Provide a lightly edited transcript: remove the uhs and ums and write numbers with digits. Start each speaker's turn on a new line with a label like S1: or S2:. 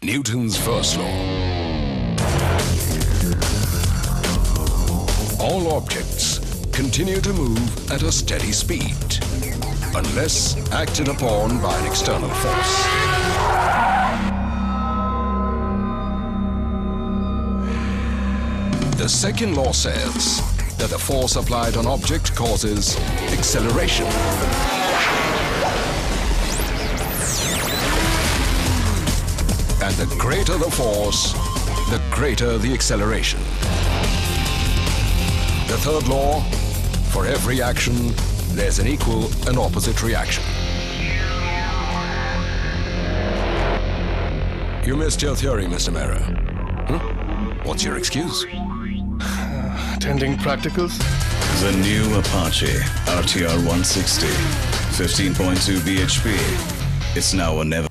S1: Newton's first law. All objects continue to move at a steady speed unless acted upon by an external force. The second law says that the force applied on object causes acceleration. And the greater the force, the greater the acceleration. The third law, for every action, there's an equal and opposite reaction. You missed your theory, Mr. Mera. What's your excuse?
S2: Attending practicals?
S3: The new Apache RTR 160, 15.2 bhp. It's now or never.